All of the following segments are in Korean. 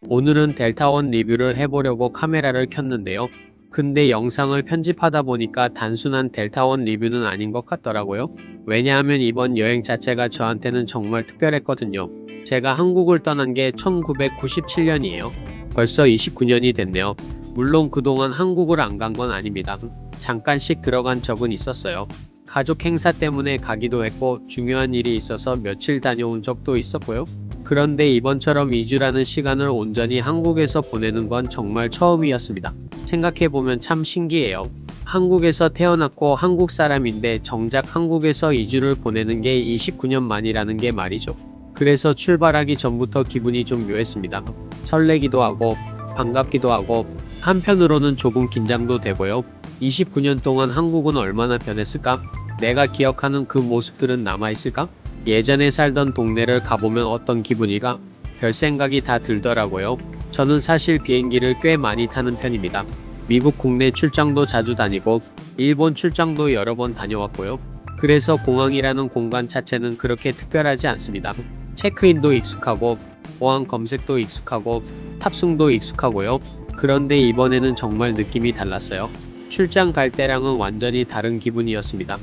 오늘은 델타원 리뷰를 해보려고 카메라를 켰는데요. 근데 영상을 편집하다 보니까 단순한 델타원 리뷰는 아닌 것 같더라고요. 왜냐하면 이번 여행 자체가 저한테는 정말 특별했거든요. 제가 한국을 떠난 게 1997년이에요. 벌써 29년이 됐네요. 물론 그동안 한국을 안 간 건 아닙니다. 잠깐씩 들어간 적은 있었어요. 가족 행사 때문에 가기도 했고 중요한 일이 있어서 며칠 다녀온 적도 있었고요. 그런데 이번처럼 2주라는 시간을 온전히 한국에서 보내는 건 정말 처음이었습니다. 생각해보면 참 신기해요. 한국에서 태어났고 한국 사람인데 정작 한국에서 2주를 보내는 게 29년 만이라는 게 말이죠. 그래서 출발하기 전부터 기분이 좀 묘했습니다. 설레기도 하고 반갑기도 하고 한편으로는 조금 긴장도 되고요. 29년 동안 한국은 얼마나 변했을까? 내가 기억하는 그 모습들은 남아있을까? 예전에 살던 동네를 가보면 어떤 기분일까? 별 생각이 다 들더라고요. 저는 사실 비행기를 꽤 많이 타는 편입니다. 미국 국내 출장도 자주 다니고 일본 출장도 여러 번 다녀왔고요. 그래서 공항이라는 공간 자체는 그렇게 특별하지 않습니다. 체크인도 익숙하고 보안 검색도 익숙하고 탑승도 익숙하고요. 그런데 이번에는 정말 느낌이 달랐어요. 출장 갈 때랑은 완전히 다른 기분이었습니다.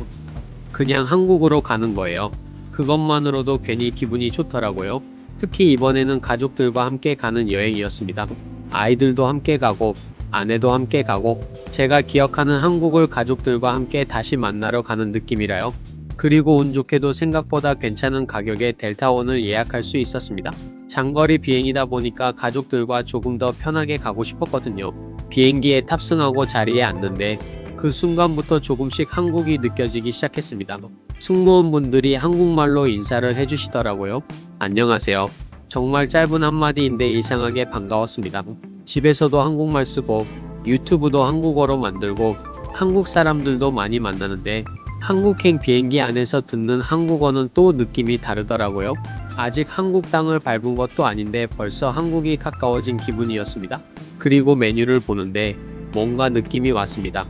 그냥 한국으로 가는 거예요. 그것만으로도 괜히 기분이 좋더라고요. 특히 이번에는 가족들과 함께 가는 여행이었습니다. 아이들도 함께 가고 아내도 함께 가고 제가 기억하는 한국을 가족들과 함께 다시 만나러 가는 느낌이라요. 그리고 운 좋게도 생각보다 괜찮은 가격에 델타원을 예약할 수 있었습니다. 장거리 비행이다 보니까 가족들과 조금 더 편하게 가고 싶었거든요. 비행기에 탑승하고 자리에 앉는데 그 순간부터 조금씩 한국이 느껴지기 시작했습니다. 승무원분들이 한국말로 인사를 해주시더라고요. 안녕하세요. 정말 짧은 한마디인데 이상하게 반가웠습니다. 집에서도 한국말 쓰고 유튜브도 한국어로 만들고 한국 사람들도 많이 만나는데 한국행 비행기 안에서 듣는 한국어는 또 느낌이 다르더라고요. 아직 한국 땅을 밟은 것도 아닌데 벌써 한국이 가까워진 기분이었습니다. 그리고 메뉴를 보는데 뭔가 느낌이 왔습니다.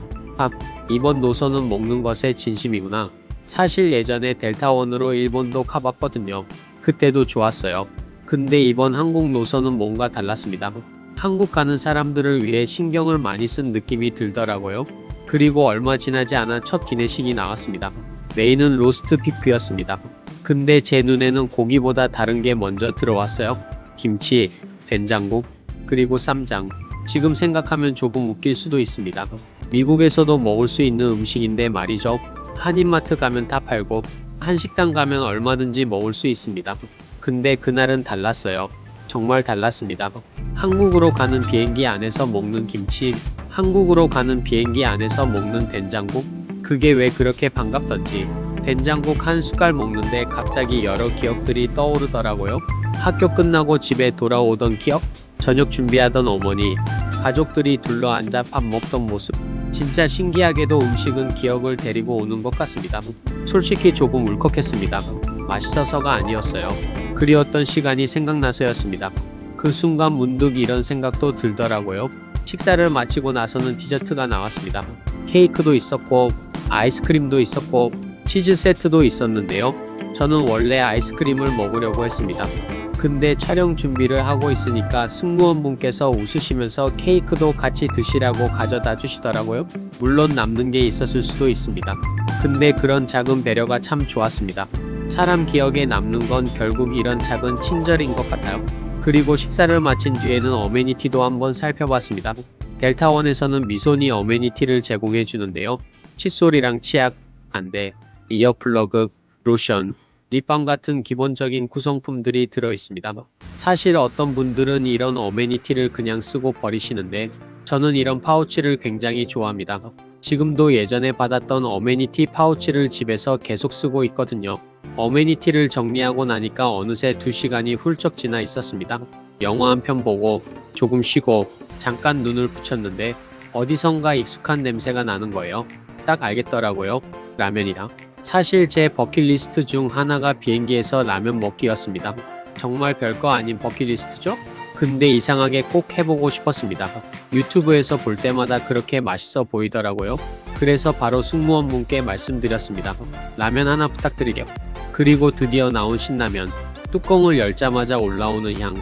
이번 노선은 먹는 것에 진심이구나. 사실 예전에 델타원으로 일본도 가봤거든요. 그때도 좋았어요. 근데 이번 한국 노선은 뭔가 달랐습니다. 한국 가는 사람들을 위해 신경을 많이 쓴 느낌이 들더라고요. 그리고 얼마 지나지 않아 첫 기내식이 나왔습니다. 메인은 로스트 비프였습니다. 근데 제 눈에는 고기보다 다른 게 먼저 들어왔어요. 김치, 된장국, 그리고 쌈장. 지금 생각하면 조금 웃길 수도 있습니다. 미국에서도 먹을 수 있는 음식인데 말이죠. 한인마트 가면 다 팔고 한식당 가면 얼마든지 먹을 수 있습니다. 근데 그날은 달랐어요. 정말 달랐습니다. 한국으로 가는 비행기 안에서 먹는 김치, 한국으로 가는 비행기 안에서 먹는 된장국, 그게 왜 그렇게 반갑던지 된장국 한 숟갈 먹는데 갑자기 여러 기억들이 떠오르더라고요. 학교 끝나고 집에 돌아오던 기억, 저녁 준비하던 어머니, 가족들이 둘러앉아 밥 먹던 모습, 진짜 신기하게도 음식은 기억을 데리고 오는 것 같습니다. 솔직히 조금 울컥했습니다. 맛있어서가 아니었어요. 그리웠던 시간이 생각나서였습니다. 그 순간 문득 이런 생각도 들더라고요. 식사를 마치고 나서는 디저트가 나왔습니다. 케이크도 있었고 아이스크림도 있었고 치즈 세트도 있었는데요. 저는 원래 아이스크림을 먹으려고 했습니다. 근데 촬영 준비를 하고 있으니까 승무원분께서 웃으시면서 케이크도 같이 드시라고 가져다 주시더라고요. 물론 남는 게 있었을 수도 있습니다. 근데 그런 작은 배려가 참 좋았습니다. 사람 기억에 남는 건 결국 이런 작은 친절인 것 같아요. 그리고 식사를 마친 뒤에는 어메니티도 한번 살펴봤습니다. 델타원에서는 미소니 어메니티를 제공해 주는데요. 칫솔이랑 치약, 안대, 이어플러그, 로션, 립밤 같은 기본적인 구성품들이 들어있습니다. 사실 어떤 분들은 이런 어메니티를 그냥 쓰고 버리시는데 저는 이런 파우치를 굉장히 좋아합니다. 지금도 예전에 받았던 어메니티 파우치를 집에서 계속 쓰고 있거든요. 어메니티를 정리하고 나니까 어느새 2시간이 훌쩍 지나 있었습니다. 영화 한 편 보고 조금 쉬고 잠깐 눈을 붙였는데 어디선가 익숙한 냄새가 나는 거예요. 딱 알겠더라고요. 라면이랑. 사실 제 버킷리스트 중 하나가 비행기에서 라면 먹기였습니다. 정말 별거 아닌 버킷리스트죠? 근데 이상하게 꼭 해보고 싶었습니다. 유튜브에서 볼 때마다 그렇게 맛있어 보이더라고요. 그래서 바로 승무원분께 말씀드렸습니다. 라면 하나 부탁드리려. 그리고 드디어 나온 신라면. 뚜껑을 열자마자 올라오는 향.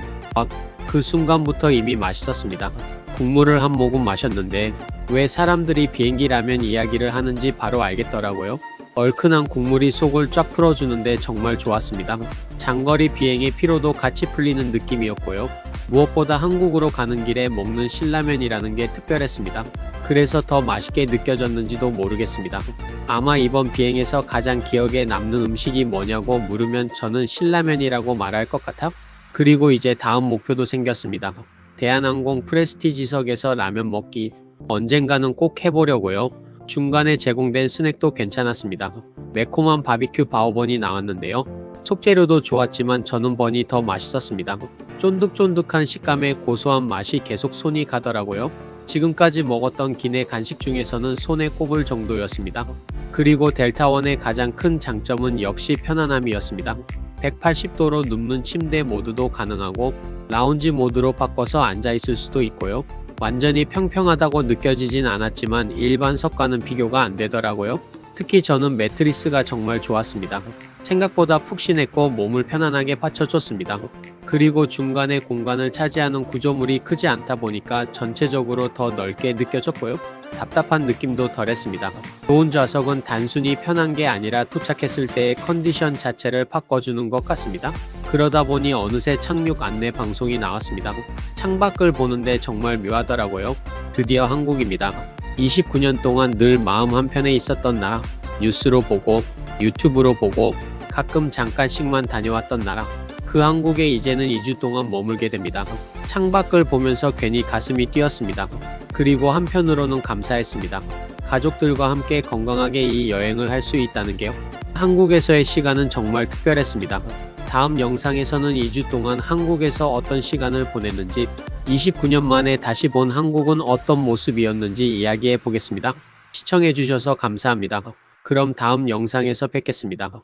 그 순간부터 이미 맛있었습니다. 국물을 한 모금 마셨는데 왜 사람들이 비행기 라면 이야기를 하는지 바로 알겠더라고요. 얼큰한 국물이 속을 쫙 풀어주는데 정말 좋았습니다. 장거리 비행의 피로도 같이 풀리는 느낌이었고요. 무엇보다 한국으로 가는 길에 먹는 신라면이라는 게 특별했습니다. 그래서 더 맛있게 느껴졌는지도 모르겠습니다. 아마 이번 비행에서 가장 기억에 남는 음식이 뭐냐고 물으면 저는 신라면이라고 말할 것 같아. 그리고 이제 다음 목표도 생겼습니다. 대한항공 프레스티지석에서 라면 먹기. 언젠가는 꼭 해보려고요. 중간에 제공된 스낵도 괜찮았습니다. 매콤한 바비큐 바오번이 나왔는데요. 속재료도 좋았지만 저는 번이 더 맛있었습니다. 쫀득쫀득한 식감에 고소한 맛이 계속 손이 가더라고요. 지금까지 먹었던 기내 간식 중에서는 손에 꼽을 정도였습니다. 그리고 델타원의 가장 큰 장점은 역시 편안함이었습니다. 180도로 눕는 침대 모드도 가능하고 라운지 모드로 바꿔서 앉아있을 수도 있고요. 완전히 평평하다고 느껴지진 않았지만 일반석과는 비교가 안 되더라고요. 특히 저는 매트리스가 정말 좋았습니다. 생각보다 푹신했고 몸을 편안하게 받쳐줬습니다. 그리고 중간에 공간을 차지하는 구조물이 크지 않다 보니까 전체적으로 더 넓게 느껴졌고요. 답답한 느낌도 덜했습니다. 좋은 좌석은 단순히 편한 게 아니라 도착했을 때의 컨디션 자체를 바꿔주는 것 같습니다. 그러다 보니 어느새 착륙 안내 방송이 나왔습니다. 창밖을 보는데 정말 묘하더라고요. 드디어 한국입니다. 29년 동안 늘 마음 한편에 있었던 나라, 뉴스로 보고 유튜브로 보고 가끔 잠깐씩만 다녀왔던 나라, 그 한국에 이제는 2주 동안 머물게 됩니다. 창밖을 보면서 괜히 가슴이 뛰었습니다. 그리고 한편으로는 감사했습니다. 가족들과 함께 건강하게 이 여행을 할 수 있다는 게요. 한국에서의 시간은 정말 특별했습니다. 다음 영상에서는 2주 동안 한국에서 어떤 시간을 보냈는지, 29년 만에 다시 본 한국은 어떤 모습이었는지 이야기해 보겠습니다. 시청해주셔서 감사합니다. 그럼 다음 영상에서 뵙겠습니다.